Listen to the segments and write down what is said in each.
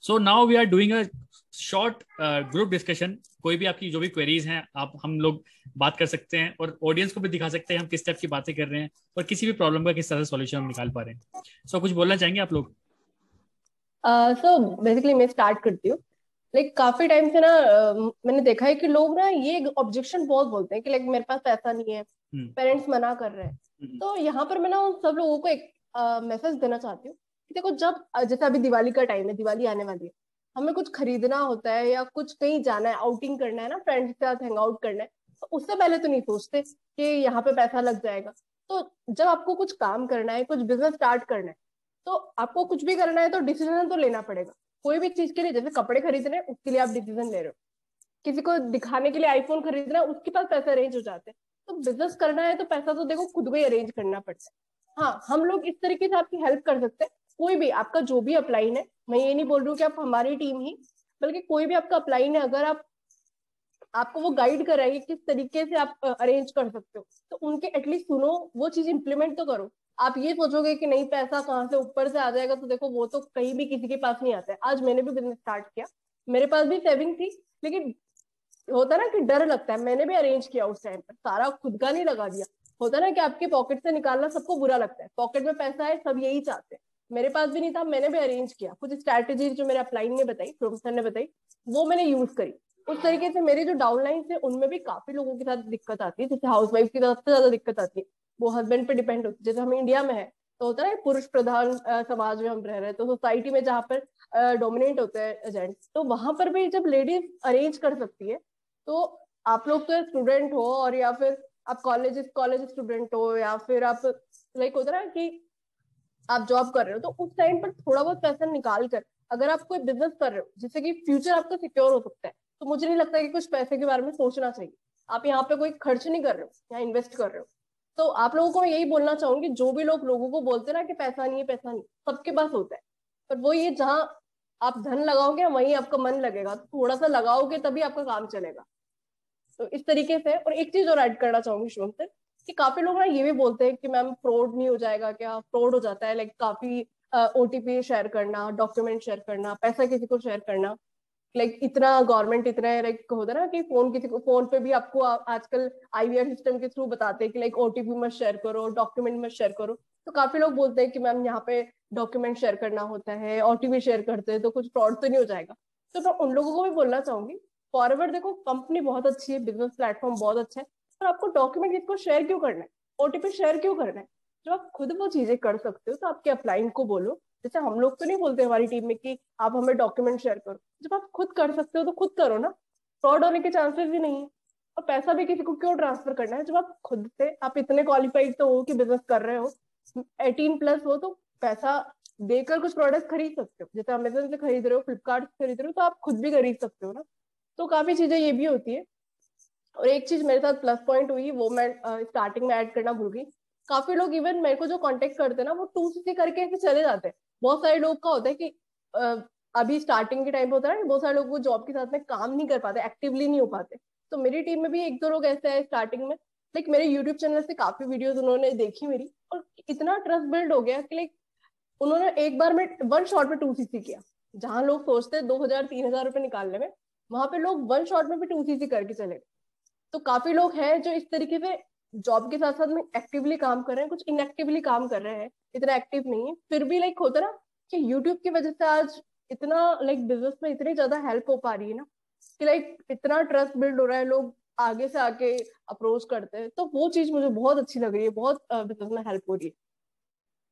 So now we are doing a short group discussion. कोई भी आपकी जो भी क्वेरीज हैं आप हम लोग बात कर सकते हैं और ऑडियंस को भी दिखा सकते हैं हम किस टाइप की बातें कर रहे हैं और किसी भी प्रॉब्लम का किस तरह से सॉल्यूशन हम निकाल पा रहे हैं। सो कुछ बोलना चाहेंगे आप लोग? सो बेसिकली मैं स्टार्ट करती हूँ। लाइक काफी टाइम से ना मैंने देखा है कि लोग ना ये ऑब्जेक्शन बहुत बोलते हैं कि लाइक मेरे पास पैसा नहीं है, हम्म। पेरेंट्स मना कर रहे हैं। हम्म। तो यहाँ पर मैं ना उन सब लोगों को एक मैसेज देना चाहती हूँ कि देखो, जब जैसे अभी दिवाली का टाइम है, दिवाली आने वाली है, हमें कुछ खरीदना होता है या कुछ कहीं जाना है, आउटिंग करना है ना, फ्रेंड्स के साथ हैंग आउट करना है, तो उससे पहले तो नहीं सोचते कि यहाँ पे पैसा लग जाएगा। तो जब आपको कुछ काम करना है, कुछ बिजनेस स्टार्ट करना है, तो आपको कुछ भी करना है तो डिसीजन तो लेना पड़ेगा। कोई भी चीज के लिए, जैसे कपड़े खरीद रहे हैं उसके लिए आप डिसीजन ले रहे हो, किसी को दिखाने के लिए आईफोन खरीदना है उसके पास पैसे अरेंज हो जाते हैं। तो बिजनेस करना है तो पैसा तो देखो खुद को ही अरेंज करना पड़ता है। हाँ, हम लोग इस तरीके से आपकी हेल्प कर सकते हैं। कोई भी आपका जो भी अपलाइन है, मैं ये नहीं बोल रही हूँ कि आप हमारी टीम ही, बल्कि कोई भी आपका अपलाइन है, अगर आप आपको वो गाइड कराएगी किस तरीके से आप अरेंज कर सकते हो, तो उनके एटलीस्ट सुनो, वो चीज इंप्लीमेंट तो करो। आप ये सोचोगे कि नहीं पैसा कहाँ से ऊपर से आ जाएगा, तो देखो वो तो कहीं भी किसी के पास नहीं आता है। आज मैंने भी बिजनेस स्टार्ट किया, मेरे पास भी सेविंग थी, लेकिन होता ना कि डर लगता है। मैंने भी अरेंज किया उस टाइम पर, सारा खुद का नहीं लगा दिया। होता ना कि आपके पॉकेट से निकालना सबको बुरा लगता है, पॉकेट में पैसा है सब यही चाहते हैं। मेरे पास भी नहीं था, मैंने भी अरेंज किया। कुछ स्ट्रैटेजी जो मेरे अपलाइन ने बताई, प्रोफेसर ने बताई, वो मैंने यूज करी। उस तरीके से मेरे जो डाउनलाइन थे उनमें भी काफी लोगों के साथ दिक्कत आती है, जैसे हाउस वाइफ की सबसे ज्यादा दिक्कत आती है, वो हस्बैंड पे डिपेंड होती है। जैसे हम इंडिया में है तो होता है ना, पुरुष प्रधान समाज में हम रह रहे हैं, तो सोसाइटी में जहाँ पर डोमिनेट होते हैं जेंट्स, तो वहां पर भी जब लेडीज अरेंज कर सकती है, तो आप लोग तो स्टूडेंट हो, और या फिर आप कॉलेज कॉलेज स्टूडेंट हो, या फिर आप लाइक होता है ना कि आप जॉब कर रहे हो, तो उस टाइम पर थोड़ा बहुत पैसा निकाल कर अगर आप कोई बिजनेस कर रहे हो जिससे कि फ्यूचर आपका सिक्योर हो सकता है, तो मुझे नहीं लगता कि कुछ पैसे के बारे में सोचना चाहिए। आप यहाँ पे कोई खर्च नहीं कर रहे हो, यहाँ इन्वेस्ट कर रहे हो। तो आप लोगों को मैं यही बोलना चाहूंगी, जो भी लोग लोगों को बोलते हैं ना कि पैसा नहीं है, पैसा नहीं, सबके पास होता है। पर वो ये, जहाँ आप धन लगाओगे वहीं आपका मन लगेगा, तो थोड़ा सा लगाओगे तभी आपका काम चलेगा। तो इस तरीके से। और एक चीज और ऐड करना चाहूंगी शुभम सर, कि काफी लोग ना ये भी बोलते हैं कि मैम फ्रॉड नहीं हो जाएगा क्या? फ्रॉड हो जाता है, लाइक काफी ओटीपी शेयर करना, डॉक्यूमेंट शेयर करना, पैसा किसी को शेयर करना, लाइक इतना गवर्नमेंट इतना लाइक होता है ना कि फोन किसी को, फोन पे भी आपको आजकल आईवीआर सिस्टम के थ्रू बताते हैं कि लाइक ओटीपी मत शेयर करो, डॉक्यूमेंट मत शेयर करो। तो काफी लोग बोलते हैं कि मैम यहाँ पे डॉक्यूमेंट शेयर करना होता है, ओटीपी शेयर करते हैं, तो कुछ फ्रॉड तो नहीं हो जाएगा? तो मैं उन लोगों को भी बोलना चाहूंगी, फॉरवर्ड देखो, कंपनी बहुत अच्छी है, बिजनेस प्लेटफॉर्म बहुत अच्छा है, पर आपको डॉक्यूमेंट किसको शेयर क्यों करना है, ओटीपी शेयर क्यों करना है? जब आप खुद वो चीजें कर सकते हो तो आपके अपलाइन को बोलो। जैसे हम लोग तो नहीं बोलते हमारी टीम में कि आप हमें डॉक्यूमेंट शेयर करो, जब आप खुद कर सकते हो तो खुद करो ना। फ्रॉड होने के चांसेस ही नहीं है। और पैसा भी किसी को क्यों ट्रांसफर करना है, जब आप खुद से, आप इतने क्वालिफाइड तो हो कि बिजनेस कर रहे हो, 18+ हो, तो पैसा देकर कुछ प्रोडक्ट खरीद सकते हो। जैसे अमेजन से खरीद रहे हो, फ्लिपकार्ट से खरीद रहे हो, तो आप खुद भी खरीद सकते हो ना। तो काफी चीजें ये भी होती है। और एक चीज मेरे साथ प्लस पॉइंट हुई, वो मैं स्टार्टिंग में ऐड करना भूल गई। काफी लोग इवन मेरे को जो कांटेक्ट करते हैं ना, वो 2cc करके ऐसे चले जाते हैं। बहुत सारे लोग का होता है कि अ, अभी स्टार्टिंग के टाइम पे होता है ना, बहुत सारे लोग वो जॉब के साथ में काम नहीं कर पाते, एक्टिवली नहीं हो पाते। तो मेरी टीम में भी एक दो लोग ऐसे हैं स्टार्टिंग में, लाइक मेरे यूट्यूब चैनल से काफी वीडियोस उन्होंने देखी मेरी, और इतना ट्रस्ट बिल्ड हो गया कि लाइक उन्होंने एक बार में वन शॉट में 2cc किया। जहां लोग सोचते हैं 2000-3000 रुपए निकालने में, वहां पे लोग वन शॉट में भी 2cc करके चले गए। तो काफी लोग हैं जो इस तरीके से जॉब के साथ साथ में एक्टिवली काम कर रहे हैं, कुछ इनएक्टिवली काम कर रहे हैं, इतना एक्टिव नहीं है, फिर भी लाइक होता ना कि यूट्यूब की वजह से आज इतना लाइक बिजनेस में इतनी ज्यादा हेल्प हो पा रही है ना, कि लाइक इतना ट्रस्ट बिल्ड हो रहा है, लोग आगे से आके अप्रोच करते हैं। तो वो चीज मुझे बहुत अच्छी लग रही है, बहुत बिजनेस में हेल्प हो रही है।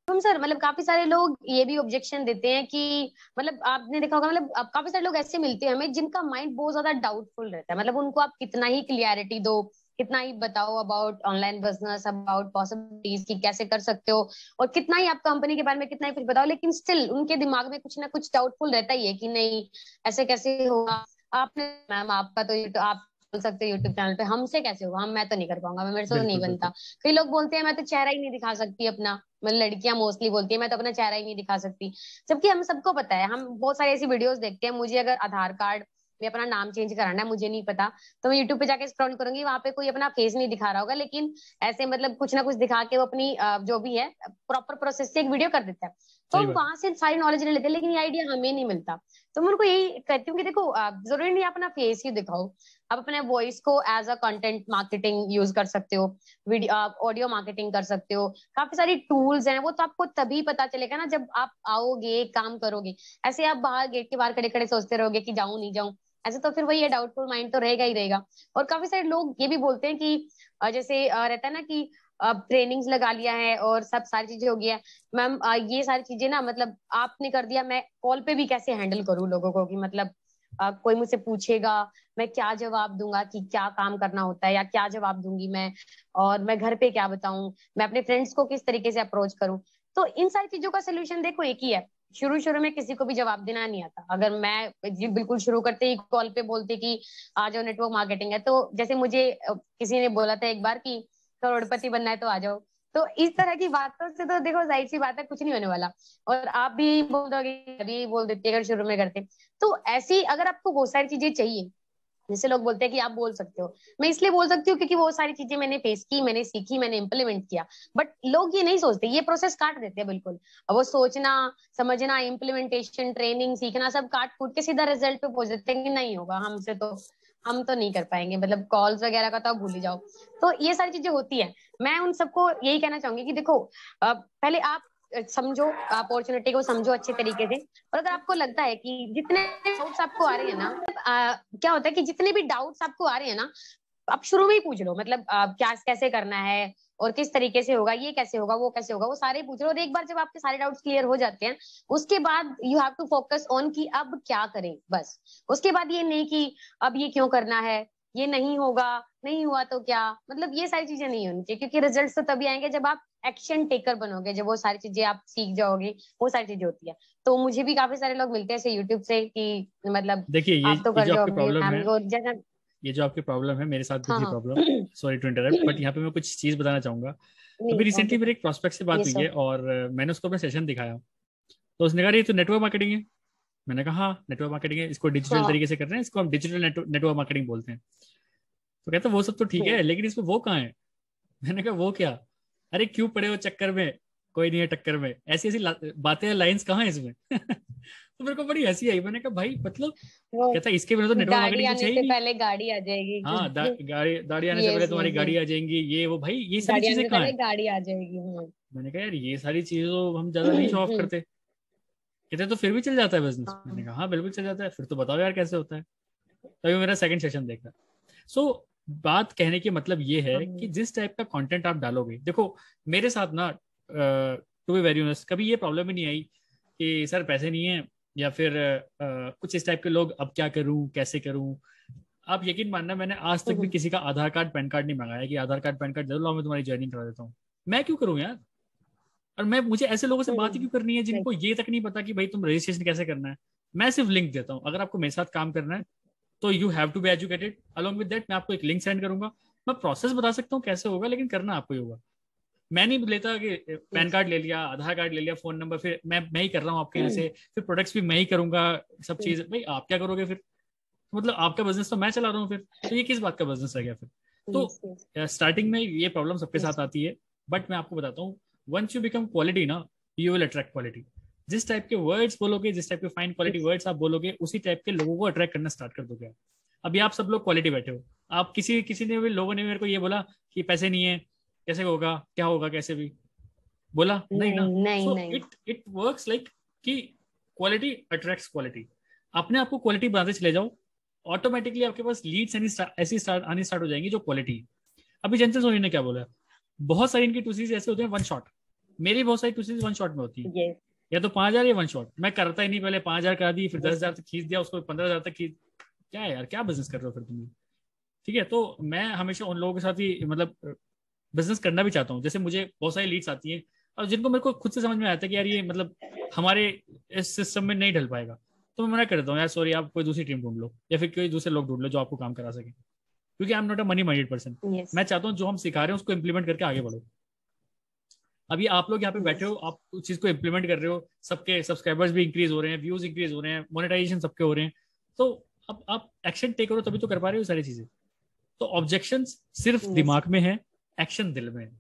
हम सर मतलब काफी सारे लोग ये भी ऑब्जेक्शन देते हैं कि मतलब आपने देखा होगा मतलब अब काफी सारे लोग ऐसे मिलते हैं हमें जिनका माइंड बहुत ज्यादा डाउटफुल रहता है। मतलब उनको आप कितना ही क्लियरिटी दो, कितना ही बताओ about online business, about possibilities की कैसे कर सकते हो, और कितना ही आप कंपनी के बारे में कितना ही कुछ बताओ, लेकिन स्टिल उनके दिमाग में कुछ ना कुछ डाउटफुल रहता ही है कि नहीं ऐसे कैसे होगा। आपने मैम आपका तो आप बोल सकते हो यूट्यूब चैनल पे, हमसे कैसे होगा, हम मैं तो नहीं कर पाऊंगा, मैं मेरे से तो नहीं बिल्कुल बनता। बिल्कुल। कई लोग बोलते हैं मैं तो चेहरा ही नहीं दिखा सकती अपना, मतलब लड़कियां मोस्टली बोलती है मैं तो अपना चेहरा ही नहीं दिखा सकती। जबकि हम सबको पता है, हम बहुत सारी ऐसी वीडियोस देखते हैं। मुझे अगर आधार कार्ड में अपना नाम चेंज कराना है, मुझे नहीं पता, तो मैं यूट्यूब पे जाके स्क्रॉल करूंगी, वहां पे कोई अपना फेस नहीं दिखा रहा होगा, लेकिन ऐसे मतलब कुछ ना कुछ दिखा के वो अपनी जो भी है प्रॉपर प्रोसेस से एक वीडियो कर देता है। तो हम वहां से सारी नॉलेज ले लेते हैं, लेकिन ये आइडिया हमें नहीं मिलता। तो मैं उनको यही कहती हूँ कि देखो जरूरी नहीं अपना फेस ही दिखाओ, आप अपने वॉइस को as a content marketing use कर सकते हो, वीडियो ऑडियो मार्केटिंग कर सकते हो, काफी सारी टूल्स हैं। वो तो आपको तभी पता चलेगा ना जब आप आओगे, काम करोगे। ऐसे आप बाहर गेट के बाहर खड़े खड़े सोचते रहोगे कि जाऊं नहीं जाऊं, ऐसे तो फिर वही है, डाउटफुल माइंड तो रहेगा ही रहेगा। और काफी सारे लोग ये भी बोलते हैं कि जैसे रहता है ना कि अब ट्रेनिंग्स लगा लिया है और सब सारी चीजें हो गई है मैम, ये सारी चीजें ना मतलब आपने कर दिया, मैं कॉल पे भी कैसे हैंडल करूँ लोगों को, कि मतलब कोई मुझसे पूछेगा मैं क्या जवाब दूंगा, कि क्या काम करना होता है या क्या जवाब दूंगी मैं, और मैं घर पे क्या बताऊं, मैं अपने फ्रेंड्स को किस तरीके से अप्रोच करूं। तो इन सारी चीजों का सोल्यूशन देखो एक ही है। शुरू शुरू में किसी को भी जवाब देना नहीं आता। अगर मैं जी बिल्कुल शुरू करते ही कॉल पे बोलती कि आ जाओ नेटवर्क मार्केटिंग है, तो जैसे मुझे किसी ने बोला था एक बार कि करोड़पति बनना है तो आ जाओ, तो इस तरह की बातों से तो देखो जाहिर सी बात है कुछ नहीं होने वाला। और आप भी बोल दोगे, अभी बोल देती अगर शुरू में करते। तो ऐसी अगर आपको वो सारी चीजें चाहिए, जैसे लोग बोलते हैं कि आप बोल सकते हो, मैं इसलिए बोल सकती हूँ क्योंकि वो सारी चीजें मैंने फेस की, मैंने सीखी, मैंने इम्प्लीमेंट किया। बट लोग ये नहीं सोचते, ये प्रोसेस काट देते हैं बिल्कुल। अब वो सोचना, समझना, इम्प्लीमेंटेशन, ट्रेनिंग, सीखना सब काट कूट के सीधा रिजल्ट पे पहुंच जाते हैं कि नहीं होगा हमसे, तो हम तो नहीं कर पाएंगे, मतलब कॉल्स वगैरह का तो आप भूल ही जाओ। तो ये सारी चीजें होती है। मैं उन सबको यही कहना चाहूंगी कि देखो पहले आप समझो, अपॉर्चुनिटी को समझो अच्छे तरीके से। और अगर आपको लगता है कि जितने डाउट्स आपको आ रहे हैं ना, क्या होता है कि जितने भी डाउट्स आपको आ रहे हैं ना, आप शुरू में ही पूछ लो, मतलब क्या कैसे करना है और किस तरीके से होगा, ये कैसे होगा, वो कैसे होगा, वो सारे पूछ लो। और एक बार जब आपके सारे डाउट्स क्लियर हो जाते हैं, उसके बाद you have to focus on कि अब क्या करें बस। उसके बाद ये नहीं कि अब ये क्यों करना है, ये नहीं होगा, नहीं हुआ तो क्या, मतलब ये सारी चीजें नहीं होनी चाहिए। क्योंकि रिजल्ट तो तभी आएंगे जब आप एक्शन टेकर बनोगे, जब वो सारी चीजें आप सीख जाओगे, वो सारी चीजें होती है। तो मुझे भी काफी सारे लोग मिलते हैं ऐसे यूट्यूब से कि मतलब देखिए आप तो ये कर जो जाओ आपकी अभी प्रॉब्लम है, मैम, और जैसा। ये जो आपकी प्रॉब्लम है मेरे साथ भी हाँ थी हाँ। Problem. Sorry to interrupt, but यहाँ पे मैं कुछ चीज बताना चाहूंगा। नहीं, अभी रिसेंटली ओके, मेरे एक प्रोस्पेक्ट से बात ये हुई सर। है और मैंने उसको अपना सेशन दिखाया। तो उसने कहा ये तो नेटवर्क मार्केटिंग है। मैंने कहा हाँ नेटवर्क मार्केटिंग है, इसको डिजिटल हाँ। तरीके से कर रहे हैं, इसको हम डिजिटल नेटवर्क मार्केटिंग बोलते हैं। तो कहता वो सब तो ठीक है, हम्म। लेकिन इसमें वो कहाँ है। मैंने कहा वो क्या, अरे क्यों पड़े हो चक्कर में, कोई नहीं है टक्कर में, ऐसी ऐसी बातें, लाइंस कहाँ है इसमें। तो मेरे को बड़ी हंसी आई। मैंने कहा भाई मतलब, वो कहता इसके बिना तो नेटवर्क दाढ़ी मार्केटिंग कुछ आने है ही से नहीं। पहले गाड़ी आ जाएगी। हाँ गाड़ी आने से पहले यस तुम्हारी यस गाड़ी यस। आ जाएंगी, ये वो, भाई ये सारी दाढ़ी आने चीजें से कहाँ पहले है। गाड़ी आ जाएगी। मैंने कहा यार ये सारी चीजें तो हम ज्यादा नहीं शो ऑफ करते। कहते तो फिर भी चल जाता है बिजनेस। मैंने हाँ। कहा हाँ बिल्कुल चल जाता है, फिर तो बताओ यार कैसे होता है। तभी मेरा सेकंड सेशन देखा। सो बात कहने की मतलब ये है कि हाँ। जिस टाइप का कंटेंट आप डालोगे, देखो मेरे साथ ना टू बी वेरी ऑनेस्ट कभी ये प्रॉब्लम ही नहीं आई कि सर पैसे नहीं है, या फिर कुछ इस टाइप के लोग, अब क्या करूं कैसे करूं। आप यकीन मानना मैंने आज तक भी किसी का आधार कार्ड पैन कार्ड नहीं मंगाया कि आधार कार्ड पैन कार्ड जरूर लाओ मैं तुम्हारी ज्वाइनिंग करा देता हूँ। मैं क्यों करूँ यार। और मैं, मुझे ऐसे लोगों से बात ही क्यों करनी है जिनको ये तक नहीं पता कि भाई तुम रजिस्ट्रेशन कैसे करना है। मैं सिर्फ लिंक देता हूँ, अगर आपको मेरे साथ काम करना है तो you have to be educated. Along with that मैं आपको एक लिंक सेंड करूंगा, मैं प्रोसेस बता सकता हूँ कैसे होगा, लेकिन करना आपको ही होगा। मैं नहीं लेता कि पैन कार्ड ले लिया, आधार कार्ड ले लिया, फोन नंबर, फिर मैं ही कर रहा हूँ आपके यहाँ से, फिर प्रोडक्ट्स भी मैं ही करूंगा, सब चीज भाई आप क्या करोगे फिर। मतलब आपका बिजनेस तो मैं चला रहा हूँ फिर, तो ये किस बात का बिजनेस रह गया फिर। तो स्टार्टिंग में ये प्रॉब्लम सबके साथ आती है। बट मैं आपको बताता हूँ, वंस यू बिकम क्वालिटी ना, यू विल अट्रैक्ट क्वालिटी। जिस टाइप के वर्ड्स बोलोगे, जिस टाइप के फाइन क्वालिटी वर्ड्स आप बोलोगे, उसी टाइप के लोगों को अट्रैक्ट करना स्टार्ट कर दोगे। अभी आप सब लोग क्वालिटी बैठे हो, आप किसी किसी ने भी, लोगों ने मेरे को ये बोला कि पैसे नहीं है, कैसे होगा, क्या होगा, कैसे भी बोला नहीं ना। नहीं नहीं सो नहीं। इट वर्क्स लाइक कि क्वालिटी अट्रैक्ट्स क्वालिटी। अपने आप को क्वालिटी बनाते चले जाओ, ऑटोमेटिकली आपके पास लीड्स ऐसी आनी स्टार्ट हो जाएंगी जो क्वालिटी है। अभी जेंसन सोनी ने क्या बोला, बहुत सारी इनकी टूसीज ऐसे होते हैं वन शॉट। मेरी बहुत सारी टूसीज वन शॉट में होती है, यस या तो 5,000 या वन शॉट। मैं करता ही नहीं, पहले 5,000 करा दी, फिर यस। 10,000 तक खींच दिया, उसको 15,000 तक खींच। क्या है यार, क्या बिजनेस कर रहे हो फिर तुम। ठीक है, तो मैं हमेशा उन लोगों के साथ ही मतलब बिजनेस करना भी चाहता हूँ। जैसे मुझे बहुत सारी लीड्स आती हैं और जिनको मेरे को खुद से समझ में आता है कि यार ये मतलब हमारे इस सिस्टम में नहीं ढल पाएगा, तो मैं मना कर देता हूँ यार सॉरी, आप कोई दूसरी टीम ढूंढ लो या फिर कोई दूसरे लोग ढूंढ लो जो आपको काम करा सके। क्योंकि I am not a money minded person. Yes मैं चाहता हूँ जो हम सिखा रहे हैं उसको इम्प्लीमेंट करके आगे बढ़ो। अभी आप लोग यहाँ पे बैठे यस। हो, आप उस चीज को इम्प्लीमेंट कर रहे हो, सबके सब्सक्राइबर्स भी इंक्रीज हो रहे हैं, व्यूज इंक्रीज हो रहे हैं, मोनेटाइजेशन सबके हो रहे हैं। तो अब आप एक्शन टेक करो, तभी तो कर पा रहे हो सारी चीजें। तो ऑब्जेक्शन सिर्फ यस। दिमाग में है, एक्शन दिल में है।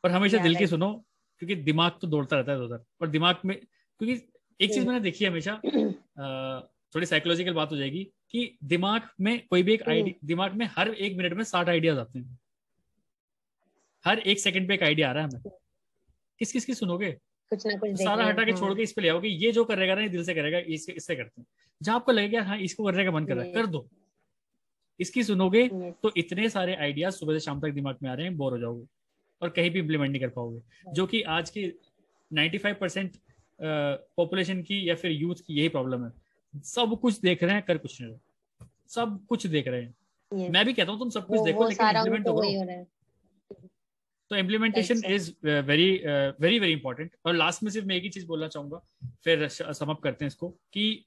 और हमेशा या दिल की राइट। सुनो, क्योंकि दिमाग तो दौड़ता रहता है उधर, और दिमाग में, क्योंकि एक चीज मैंने देखी है हमेशा, थोड़ी साइकोलॉजिकल बात हो जाएगी, कि दिमाग में कोई भी एक आइडिया, दिमाग में हर 1 मिनट में 60 आइडियाज आते हैं, हर 1 सेकंड पे एक आइडिया आ रहा है हमें, किस किस की सुनोगे? कुछ ना कुछ तो देख सारा रहे हटा के हैं। छोड़ के इस पे ले आओगे, ये जो करेगा ना ये दिल से करेगा, इससे करते हैं। जहां आपको लगेगा हाँ इसको करने का मन कर रहा है, कर दो, इसकी सुनोगे तो इतने सारे आइडियाज सुबह से शाम तक दिमाग में आ रहे हैं, बोर हो जाओगे और कहीं भी इम्प्लीमेंट नहीं कर पाओगे, जो कि आज की 95% पॉपुलेशन की या फिर यूथ की यही प्रॉब्लम है। सब कुछ देख रहे हैं, कर कुछ नहीं रहे, सब कुछ देख रहे हैं। मैं भी कहता हूँ तुम सब कुछ देखो, वो लेकिन सारा इम्प्लीमेंट तो उनको करो। वही हो रहा है। तो implementation is very very very important. और लास्ट में सिर्फ मैं एक ही चीज बोलना चाहूंगा, फिर सम अप करते हैं इसको, कि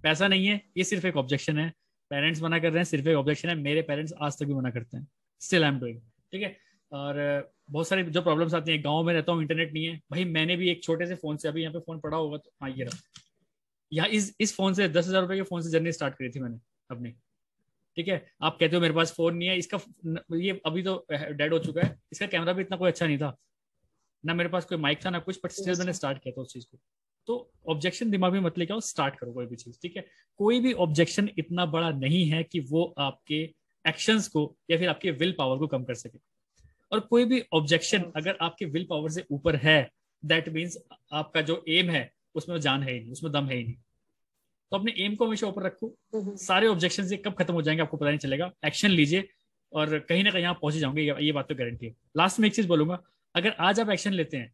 पैसा नहीं है, ये सिर्फ एक ऑब्जेक्शन है। पेरेंट्स मना कर रहे हैं, सिर्फ एक ऑब्जेक्शन है। मेरे पेरेंट्स आज तक भी मना करते हैं, स्टिल आई एम डूइंग, ठीक है। और बहुत सारी जो प्रॉब्लम्स आती हैं, गांव में रहता हूँ, इंटरनेट नहीं है भाई, मैंने भी एक छोटे से फोन से, अभी यहाँ पे फोन पड़ा होगा तो हाँ ये रहा, यहाँ इस फोन से 10,000 रुपए के फोन से जर्नी स्टार्ट करी थी मैंने अपनी, ठीक है। आप कहते हो मेरे पास फोन नहीं है, इसका ये अभी तो डेड हो चुका है, इसका कैमरा भी इतना कोई अच्छा नहीं था ना, मेरे पास कोई माइक था ना कुछ, बट स्टिल मैंने स्टार्ट किया था उस चीज को। तो ऑब्जेक्शन दिमाग में मत लेके आओ, स्टार्ट करो कोई भी चीज, ठीक है। कोई भी ऑब्जेक्शन इतना बड़ा नहीं है कि वो आपके एक्शंस को या फिर आपके विल पावर को कम कर सके। और कोई भी ऑब्जेक्शन अगर आपके विल पावर से ऊपर है, दैट मीन्स आपका जो एम है उसमें जान है ही नहीं, उसमें दम है ही नहीं। तो अपने एम को हमेशा ऊपर रखो, सारे ऑब्जेक्शन से कब खत्म हो जाएंगे आपको पता नहीं चलेगा। एक्शन लीजिए और कहीं ना कहीं आप पहुंच जाओगे, ये बात तो गारंटी है। लास्ट में एक चीज बोलूंगा, अगर आज आप एक्शन लेते हैं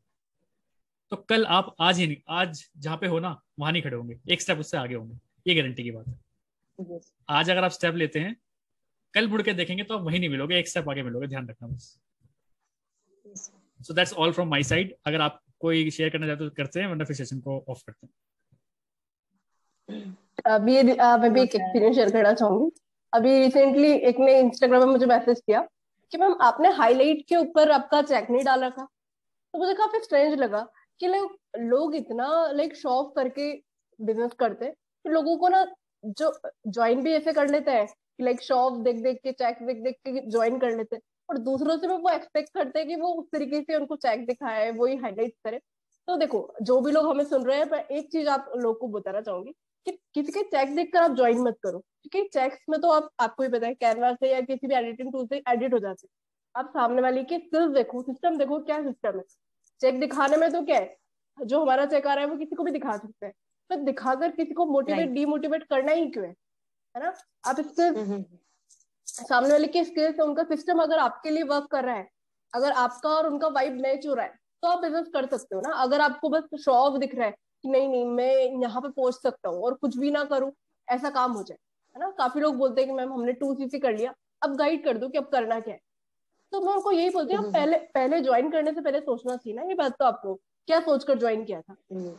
तो कल आप आज ही नहीं, आज जहां पे हो ना वहां नहीं खड़े होंगे, एक स्टेप उससे आगे होंगे, ये गारंटी की बात है। आज अगर आप स्टेप लेते हैं, कल मुड़ के देखेंगे तो आप वहीं नहीं मिलोगे, एक स्टेप आगे मिलोगे, ध्यान रखना बस। So that's all from my side. अगर आप कोई शेयर करना चाहते हो तो करते हैं, वरना फिर सेशन को ऑफ करते हैं। अभी मैं भी एक एक्सपीरियंस शेयर करना चाहूंगी। अभी रिसेंटली एक ने इंस्टाग्राम में मुझे मैसेज किया कि मैम आपने हाईलाइट के ऊपर आपका चेक नहीं डाल रखा। तो मुझे काफी स्ट्रेंज लगा कि लोग इतना शो ऑफ करके बिजनेस करते, तो लोगों को ना जो ज्वाइन भी ऐसे कर लेते हैं कि शो ऑफ देख देख के, चेक देख देख के ज्वाइन कर लेते हैं, और दूसरों से भी वो एक्सपेक्ट करते हैं कि वो उस तरीके से उनको चेक दिखाए, वही हाईलाइट करे। तो देखो, जो भी लोग हमें सुन रहे हैं, पर एक चीज आप लोग को बताना चाहूंगी कि किसी के चेक देखकर आप ज्वाइन मत करो, क्योंकि चेक्स में तो आपको ही पता है, कैनवा से या किसी भी एडिटिंग टूल से एडिट हो जाते हैं। आप सामने वाले के स्किल्स देखो, सिस्टम देखो, क्या सिस्टम है। चेक दिखाने में तो क्या है, जो हमारा चेक आ रहा है वो किसी को भी दिखा सकते हैं, तो दिखाकर किसी को मोटिवेट डीमोटिवेट करना ही क्यों है ना। आप स्किल्स, सामने वाले की स्किल्स, उनका सिस्टम अगर आपके लिए वर्क कर रहा है, अगर आपका और उनका वाइब मैच हो रहा है, तो आप बिजनेस कर सकते हो ना। अगर आपको बस शो ऑफ दिख रहा है कि नहीं नहीं मैं यहाँ पे पहुंच सकता हूँ और कुछ भी ना करूँ, ऐसा काम हो जाए, है ना। काफी लोग बोलते हैं कि मैम हमने 2cc कर लिया, अब गाइड कर दो कि अब करना क्या है। तो मैं उनको यही बोलती हूँ, आप पहले ज्वाइन करने से पहले सोचना चाहिए ना ये बात। तो आपको क्या सोचकर ज्वाइन किया था।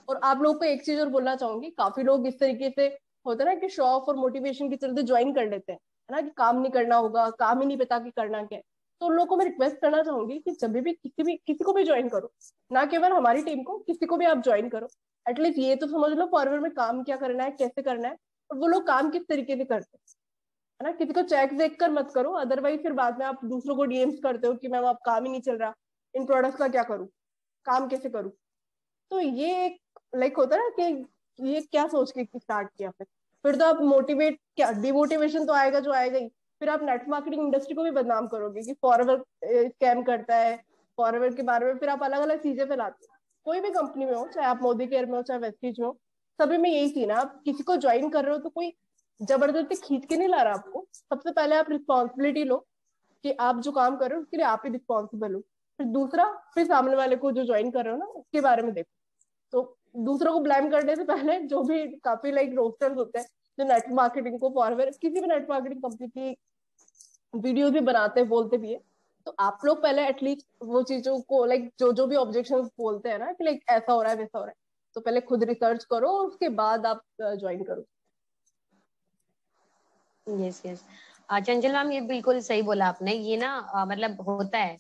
और आप लोगों को एक चीज और बोलना चाहूंगी, काफी लोग इस तरीके से होता है ना कि शो ऑफ और मोटिवेशन के चलते ज्वाइन कर लेते हैं, है ना, कि काम नहीं करना होगा, काम ही नहीं पता कि करना क्या है। तो उन लोगों को मैं रिक्वेस्ट करना चाहूंगी कि जब भी किसी को भी ज्वाइन करो, ना केवल हमारी टीम को, किसी को भी आप ज्वाइन करो, एटलीस्ट ये तो समझ लो फॉरवर्ड में काम क्या करना है, कैसे करना है, और वो लोग काम किस तरीके से करते हैं, है ना। किसी को चेक देख कर मत करो, अदरवाइज फिर बाद में आप दूसरों को डीएम्स करते हो कि मैम आप काम ही नहीं चल रहा, इन प्रोडक्ट्स का क्या करूँ, काम कैसे करूँ। तो ये एक होता है ना कि ये क्या सोच के स्टार्ट किया, फिर तो आप मोटिवेट क्या, डिमोटिवेशन तो आएगा जो आएगा ही। फिर आप नेट मार्केटिंग इंडस्ट्री को भी बदनाम करोगे कि फॉरवर्ड स्कैम करता है, फॉरवर्ड के बारे में फिर आप अलग अलग चीजें फैलाते हो। कोई भी कंपनी में हो, चाहे आप मोदी केयर में हो, चाहे वेस्टीज में हो, सभी में यही सीन है। आप किसी को ज्वाइन कर रहे हो तो कोई जबरदस्ती खींच के नहीं ला रहा आपको। सबसे पहले आप रिस्पॉन्सिबिलिटी लो कि आप जो काम कर रहे हो उसके लिए आप ही रिस्पॉन्सिबल हो। फिर दूसरा, फिर सामने वाले को जो ज्वाइन कर रहे हो ना उसके बारे में देखो। तो दूसरों को ब्लेम करने से पहले, जो भी काफी रोस्टर्स होते हैं जो नेट मार्केटिंग को फॉरवर्ड, किसी भी नेट मार्केटिंग कंपनी की वीडियो भी बनाते हैं, बोलते भी है, तो आप लोग पहले एटलीस्ट वो चीजों को जो भी ऑब्जेक्शन बोलते हैं ना कि ऐसा हो रहा है वैसा हो रहा है, तो पहले खुद रिसर्च करो, उसके बाद आप ज्वाइन करो। यस यस, चंचल मैम ये बिल्कुल सही बोला आपने। ये ना मतलब होता है,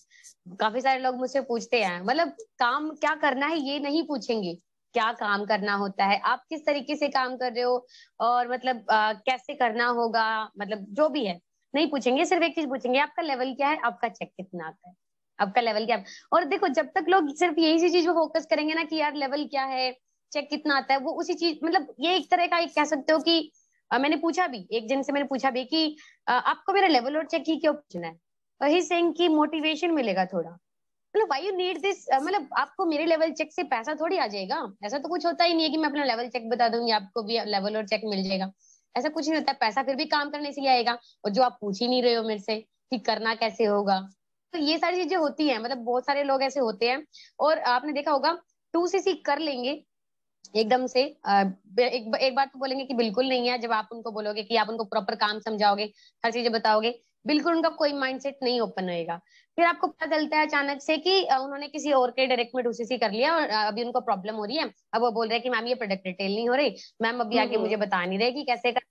काफी सारे लोग मुझसे पूछते हैं, मतलब काम क्या करना है ये नहीं पूछेंगे, क्या काम करना होता है, आप किस तरीके से काम कर रहे हो, और मतलब कैसे करना होगा, मतलब जो भी है नहीं पूछेंगे। सिर्फ एक चीज पूछेंगे, आपका लेवल क्या है, आपका चेक कितना आता है। आपका लेवल क्या है। और देखो जब तक लोग सिर्फ यही सी चीज पे फोकस करेंगे ना कि यार लेवल क्या है, चेक कितना आता है, वो उसी चीज मतलब ये एक तरह का एक कह सकते हो कि मैंने पूछा भी एक जन से, मैंने पूछा भी कि आपको मेरा लेवल और चेक ही क्यों पूछना है, ही सेइंग कि मोटिवेशन मिलेगा थोड़ा। मतलब व्हाई यू नीड दिस, मतलब आपको मेरे लेवल चेक से पैसा थोड़ी आ जाएगा, ऐसा तो कुछ होता ही नहीं है कि मैं अपना लेवल चेक बता दूंगी आपको भी लेवल और चेक मिल जाएगा, ऐसा कुछ नहीं होता है। पैसा फिर भी काम करने से ही आएगा, और जो आप पूछ ही नहीं रहे हो मेरे से कि करना कैसे होगा। तो ये सारी चीजें होती हैं, मतलब बहुत सारे लोग ऐसे होते हैं। और आपने देखा होगा 2cc कर लेंगे एकदम से, एक बार तो बोलेंगे कि बिल्कुल नहीं है, जब आप उनको बोलोगे कि आप उनको प्रॉपर काम समझाओगे, हर चीजें बताओगे, बिल्कुल उनका कोई माइंडसेट नहीं ओपन होएगा। फिर आपको पता चलता है अचानक से कि उन्होंने किसी और के डायरेक्ट में 2cc कर लिया, और अभी उनको प्रॉब्लम हो रही है। अब वो बोल रहे हैं कि मैम ये प्रोडक्ट डिटेल नहीं हो रही, मैम अभी आके मुझे हम्म। बता नहीं रहे कि कैसे कर।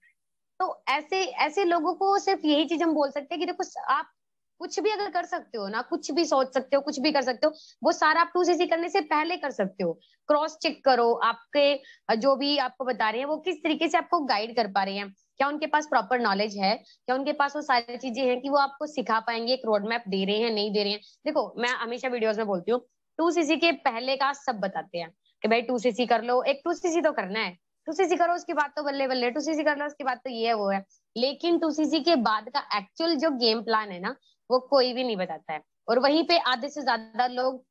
तो ऐसे ऐसे लोगों को सिर्फ यही चीज हम बोल सकते हैं कि देखो आप कुछ भी अगर कर सकते हो ना, कुछ भी सोच सकते हो, कुछ भी कर सकते हो, वो सारा आप 2cc करने से पहले कर सकते हो। क्रॉस चेक करो आपके जो भी आपको बता रहे हैं वो किस तरीके से आपको गाइड कर पा रहे हैं, क्या उनके पास प्रॉपर नॉलेज है, क्या उनके पास वो सारी चीजें हैं कि वो आपको सिखा पाएंगे, एक रोड मैप दे रहे हैं नहीं दे रहे हैं। देखो मैं हमेशा वीडियोस में बोलती हूँ 2cc के पहले का सब बताते हैं कि भाई 2cc कर लो, एक 2cc तो करना है, 2cc करो उसके बाद तो बल्ले बल्ले, 2cc कर लो उसके बाद तो ये है वो है। लेकिन 2cc के बाद का एक्चुअल जो गेम प्लान है ना, वो कोई भी नहीं बताता है। और वहीं पे आधे से ज्यादा लोग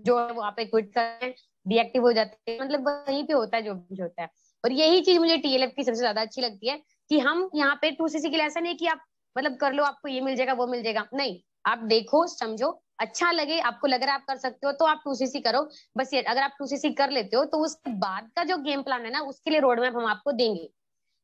जो है वहां पे क्विट करते हैं, डीएक्टिव हो जाते हैं, मतलब वहीं पे होता है जो कुछ होता है। और यही चीज मुझे टीएलएफ की सबसे ज्यादा अच्छी लगती है कि हम यहाँ पे 2cc के लिए ऐसा नहीं कि आप मतलब कर लो आपको ये मिल जाएगा वो मिल जाएगा, नहीं, आप देखो समझो, अच्छा लगे, आपको लग रहा है आप कर सकते हो तो आप 2cc करो। बस ये अगर आप 2cc कर लेते हो तो उसके बाद का जो गेम प्लान है ना, उसके लिए रोड मैप हम आपको देंगे।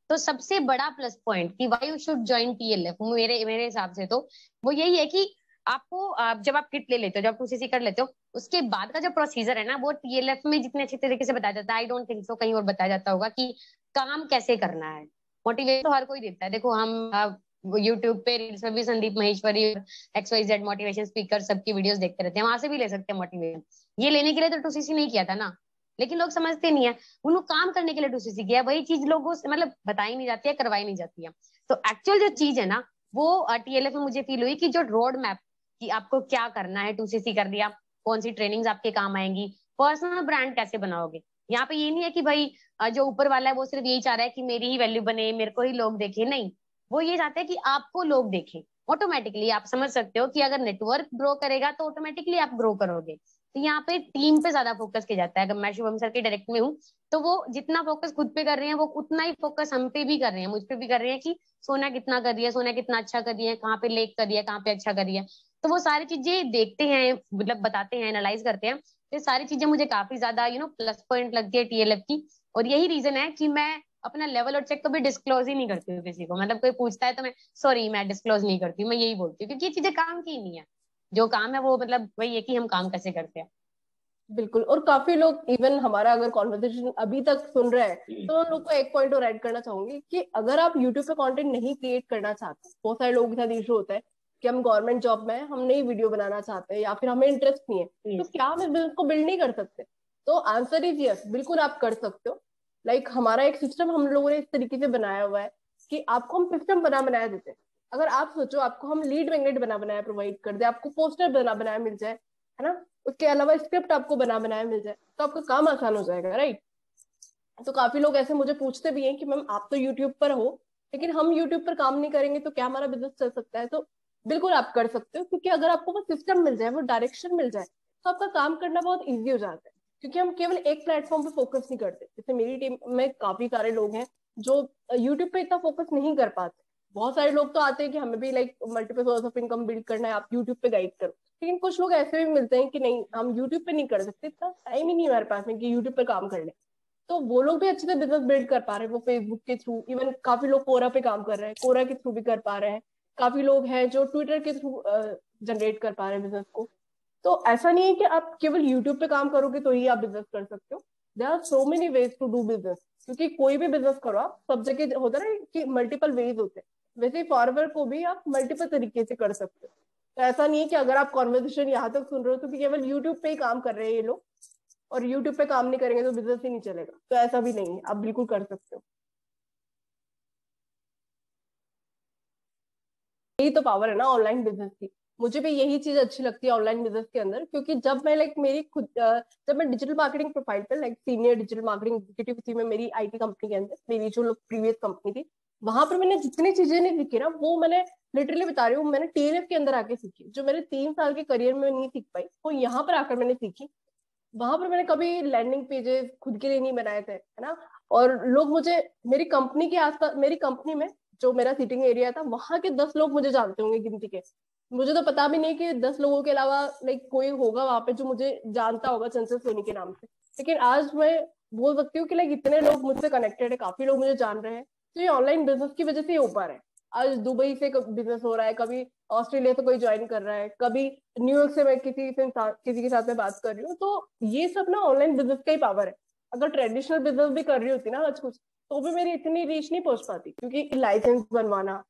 तो सबसे बड़ा प्लस पॉइंट कि why you should join TLF मेरे मेरे हिसाब से तो वो यही है कि आपको जब आप किट ले लेते हो, जब 2cc कर लेते हो, उसके बाद का जो प्रोसीजर है ना, वो टीएलएफ में जितने अच्छे तरीके से बताया जाता है, आई डोंट थिंक सो कहीं और बताया जाता होगा कि काम कैसे करना है। मोटिवेशन तो हर कोई देता है, देखो हम यूट्यूब पे रील्स में भी संदीप महेश्वरी और XYZ मोटिवेशन स्पीकर सबकी वीडियोस देखते रहते हैं, वहां से भी ले सकते हैं मोटिवेशन। ये लेने के लिए तो 2cc नहीं किया था ना, लेकिन लोग समझते नहीं है, उनको काम करने के लिए 2cc किया, वही चीज लोगों से मतलब बताई नहीं जाती है, करवाई नहीं जाती है। तो एक्चुअल जो चीज है ना, वो टीएलएफ में मुझे फील हुई कि जो रोड मैप कि आपको क्या करना है, 2cc कर दिया, कौन सी ट्रेनिंग्स आपके काम आएंगी, पर्सनल ब्रांड कैसे बनाओगे। यहाँ पे ये नहीं है कि भाई जो ऊपर वाला है वो सिर्फ यही चाह रहा है कि मेरी ही वैल्यू बने, मेरे को ही लोग देखे, नहीं, वो ये चाहते हैं कि आपको लोग देखें। ऑटोमेटिकली आप समझ सकते हो कि अगर नेटवर्क ग्रो करेगा तो ऑटोमेटिकली आप ग्रो करोगे। तो यहाँ पे टीम पे ज्यादा फोकस किया जाता है। अगर मैं शुभम सर के डायरेक्ट में हूँ तो वो जितना फोकस खुद पे कर रहे हैं वो उतना ही फोकस हम पे भी कर रहे हैं, मुझ पे भी कर रहे हैं कि सोना कितना कर रही है, सोना कितना अच्छा कर रही है, कहाँ पे लेक कर रही है, कहाँ पे अच्छा कर रही है। तो वो सारी चीजें देखते हैं, मतलब बताते हैं, एनालाइज करते हैं। तो ये सारी चीजें मुझे काफी ज्यादा प्लस पॉइंट लगती है टीएलएफ की। और यही रीजन है कि मैं अपना लेवल और चेक कभी डिस्क्लोज ही नहीं करती हूँ किसी को, मतलब कोई पूछता है तो मैं सॉरी मैं डिस्क्लोज नहीं करती हूँ, मैं यही बोलती हूँ क्योंकि ये चीजें काम की नहीं है। जो काम है वो मतलब वही है कि हम काम कैसे करते हैं। बिल्कुल। और काफी लोग इवन हमारा अगर कॉन्वर्सेशन अभी तक सुन रहे हैं तो उन लोग को एक पॉइंट और ऐड करना चाहूंगी कि अगर आप यूट्यूब पे कंटेंट नहीं क्रिएट करना चाहते, बहुत सारे लोगों के साथ इशू होता है कि हम गवर्नमेंट जॉब में हैं, हम नहीं वीडियो बनाना चाहते या फिर हमें इंटरेस्ट नहीं है, तो क्या हम इस बिजनेस को बिल्ड नहीं कर सकते? तो आंसर इज यस, बिल्कुल आप कर सकते हो। लाइक हमारा एक सिस्टम हम लोगों ने इस तरीके से बनाया हुआ है कि आपको हम सिस्टम बना बनाया देते हैं। अगर आप सोचो आपको हम लीड मैग्नेट बना बनाया प्रोवाइड कर दे, आपको पोस्टर बना बनाया मिल जाए, है ना, उसके अलावा स्क्रिप्ट आपको बना बनाया मिल जाए, तो आपका काम आसान हो जाएगा, राइट? तो काफी लोग ऐसे मुझे पूछते भी हैं कि मैम आप तो यूट्यूब पर हो लेकिन हम यूट्यूब पर काम नहीं करेंगे तो क्या हमारा बिजनेस चल सकता है? तो बिल्कुल आप कर सकते हो, क्योंकि अगर आपको वो सिस्टम मिल जाए, वो डायरेक्शन मिल जाए, तो आपका काम करना बहुत ईजी हो जाता है। क्योंकि हम केवल एक प्लेटफॉर्म पे फोकस नहीं करते, जैसे मेरी टीम में काफी सारे लोग हैं जो यूट्यूब पे इतना फोकस नहीं कर पाते। बहुत सारे लोग तो आते हैं कि हमें भी like multiple source of income build करना है, आप यूट्यूब पे गाइड करो। लेकिन कुछ लोग ऐसे भी मिलते हैं कि नहीं, हम यूट्यूब पे नहीं कर सकते, इतना टाइम ही नहीं है हमारे पास में कि यूट्यूब पे काम कर ले। तो वो लोग भी अच्छे से बिजनेस बिल्ड कर पा रहे हैं, वो फेसबुक के थ्रू, इवन काफी लोग कोरा पे काम कर रहे हैं, कोरा के थ्रू भी कर पा रहे हैं। काफी लोग हैं जो ट्विटर के थ्रू जनरेट कर पा रहे हैं बिजनेस को। तो ऐसा नहीं है कि आप केवल यूट्यूब पे काम करोगे तो ही आप बिजनेस कर सकते हो। There are so many ways to do business, क्योंकि कोई भी बिजनेस करो आप, सब जगह होता है ना कि मल्टीपल वेज होते हैं, वैसे फॉरवर्ड को भी आप मल्टीपल तरीके से कर सकते हो। तो ऐसा नहीं है कि अगर आप कॉन्वर्सेशन यहाँ तक सुन रहे हो तो कि केवल यूट्यूब पे ही काम कर रहे हैं ये लोग, और यूट्यूब पे काम नहीं करेंगे तो बिजनेस ही नहीं चलेगा, तो ऐसा भी नहीं है, आप बिल्कुल कर सकते हो। यही तो पावर है ना ऑनलाइन बिजनेस की। मुझे भी यही चीज अच्छी लगती है ऑनलाइन बिजनेस के अंदर, क्योंकि जब मैं लाइक मेरी खुद जब मैं डिजिटल मार्केटिंग प्रोफाइल पे like senior digital marketing executive थी मैं मेरी आईटी कंपनी के अंदर, मेरी जो प्रीवियस कंपनी थी, वहां पर मैंने जितनी चीजें नहीं सीखी ना, वो मैंने लिटरली बता रही हूँ, मैंने टीएलएफ के अंदर आके सीखी, जो मेरे 3 साल के करियर में नहीं सीख पाई वो यहाँ पर आकर मैंने सीखी। वहां पर मैंने कभी लैंडिंग पेजेस खुद के लिए नहीं बनाए थे, है ना। और लोग मुझे मेरी कंपनी के आसपास, मेरी कंपनी में जो मेरा सीटिंग एरिया था, वहां के 10 लोग मुझे जानते होंगे गिनती के। मुझे तो पता भी नहीं कि 10 लोगों के अलावा लाइक कोई होगा वहां पे जो मुझे जानता होगा चंचल सोनी के नाम से। लेकिन आज मैं बोल सकती हूँ कि लाइक इतने लोग मुझसे कनेक्टेड है, काफी लोग मुझे जान रहे हैं। तो ये ऑनलाइन बिजनेस की वजह से ही हो पा रहा है। आज दुबई से बिजनेस हो रहा है, कभी ऑस्ट्रेलिया से कोई ज्वाइन कर रहा है, कभी न्यूयॉर्क से मैं किसी के साथ में बात कर रही हूँ। तो ये सब ना ऑनलाइन बिजनेस का ही पावर है। अगर ट्रेडिशनल बिजनेस भी कर रही होती ना आज कुछ, तो भी मेरी इतनी रीच नहीं पहुंच पाती, क्योंकि लाइसेंस बनवाना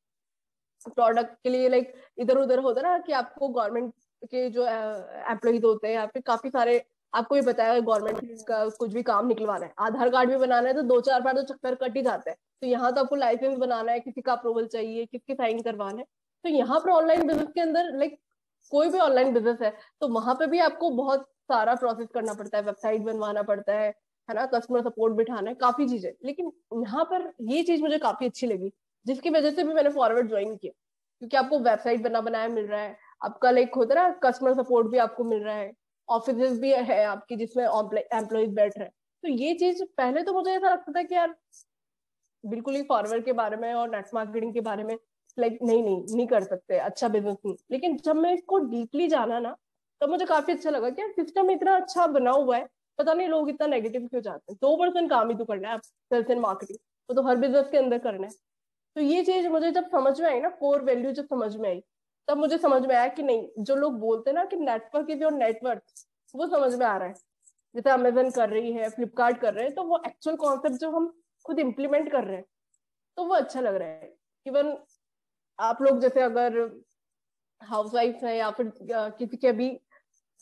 प्रोडक्ट के लिए लाइक इधर उधर होता ना कि आपको गवर्नमेंट के जो एम्प्लॉइज होते हैं या फिर काफी सारे, आपको भी बताया गवर्नमेंट का कुछ भी काम निकलवाना है, आधार कार्ड भी बनाना है, तो 2-4 बार तो चक्कर कट ही जाता है। तो यहाँ तो आपको लाइसेंस बनाना है, किसी का अप्रूवल चाहिए, किसके साइन करवाना है। तो यहाँ पर ऑनलाइन बिजनेस के अंदर लाइक कोई भी ऑनलाइन बिजनेस है तो वहां पे भी आपको बहुत सारा प्रोसेस करना पड़ता है, वेबसाइट बनवाना पड़ता है ना, कस्टमर सपोर्ट बिठाना है, काफी चीजें। लेकिन यहाँ पर ये चीज मुझे काफी अच्छी लगी, जिसकी वजह से भी मैंने फॉरवर्ड ज्वाइन किया, क्योंकि आपको वेबसाइट बना बनाया मिल रहा है, आपका लाइक होता है ना कस्टमर सपोर्ट भी आपको मिल रहा है, ऑफिस भी है आपकी जिसमें एम्प्लॉयज बैठ रहे हैं। तो ये चीज पहले तो मुझे ऐसा लगता था कि यार बिल्कुल ही फॉरवर्ड के बारे में और नेट मार्केटिंग के बारे में लाइक नहीं कर सकते, अच्छा बिजनेस नहीं। लेकिन जब मैं इसको डीपली जाना ना, तब मुझे काफी अच्छा लगा कि यार सिस्टम इतना अच्छा बना हुआ है, पता नहीं लोग इतना नेगेटिव क्यों जाते हैं। 2% काम ही तो करना है सेल्स एंड मार्केटिंग, तो हर बिजनेस के अंदर करना है। तो ये चीज मुझे जब समझ में आई ना, कोर वैल्यू जब समझ में आई, तब मुझे समझ में आया कि नहीं, जो लोग बोलते हैं ना कि नेटवर्क इज योर नेटवर्थ, वो समझ में आ रहा है। जैसे अमेजन कर रही है, फ्लिपकार्ट कर रहे हैं, तो वो एक्चुअल कॉन्सेप्ट जो हम खुद इम्प्लीमेंट कर रहे हैं, तो वो अच्छा लग रहा है। इवन आप लोग जैसे अगर हाउस वाइफ है या फिर किसी की अभी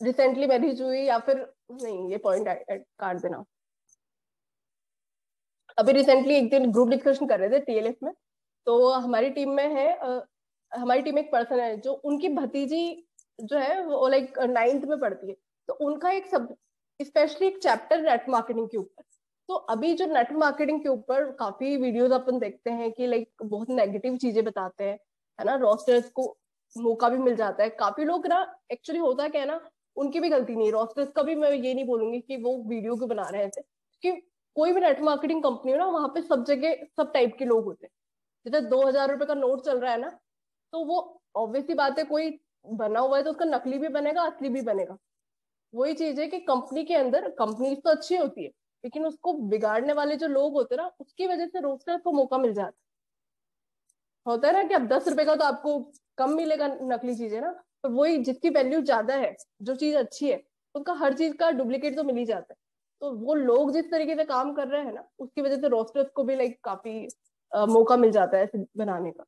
रिसेंटली मैरिज हुई, या फिर नहीं, ये पॉइंट काट देना। अभी रिसेंटली एक दिन ग्रुप डिस्कशन कर रहे थे टीएलएफ में, तो हमारी टीम में है हमारी टीम में एक पर्सन है जो उनकी भतीजी जो है वो लाइक 9th में पढ़ती है। तो उनका एक सब स्पेशली एक चैप्टर नेट मार्केटिंग के ऊपर। तो अभी जो नेट मार्केटिंग के ऊपर काफी वीडियोस अपन देखते हैं कि लाइक बहुत नेगेटिव चीजें बताते हैं, है ना, रोस्टर्स को मौका भी मिल जाता है। काफी लोग ना एक्चुअली होता क्या है ना, उनकी भी गलती नहीं, रोस्टर्स का भी मैं ये नहीं बोलूंगी कि वो वीडियो क्यों बना रहे हैं ऐसे, क्योंकि कोई भी नेट मार्केटिंग कंपनी हो ना, वहां पे सब जगह सब टाइप के लोग होते हैं। जैसे 2,000 रुपए का नोट चल रहा है ना, तो वो ऑब्वियसली बात है, कोई बना हुआ है तो उसका नकली भी बनेगा, असली भी बनेगा। वही चीज है कि कंपनी के अंदर कंपनी तो अच्छी होती है, लेकिन उसको बिगाड़ने वाले जो लोग होते हैं ना, उसकी वजह से रोस्टर को मौका मिल जाता है। होता है ना कि अब 10 रुपए का तो आपको कम मिलेगा नकली चीजें ना, पर वही जिसकी वैल्यू ज्यादा है, जो चीज अच्छी है, उसका हर चीज का डुप्लीकेट तो मिल ही जाता है। तो वो लोग जिस तरीके से काम कर रहे हैं ना, उसकी वजह से रोस्टर्स को भी लाइक काफी मौका मिल जाता है ऐसे बनाने का।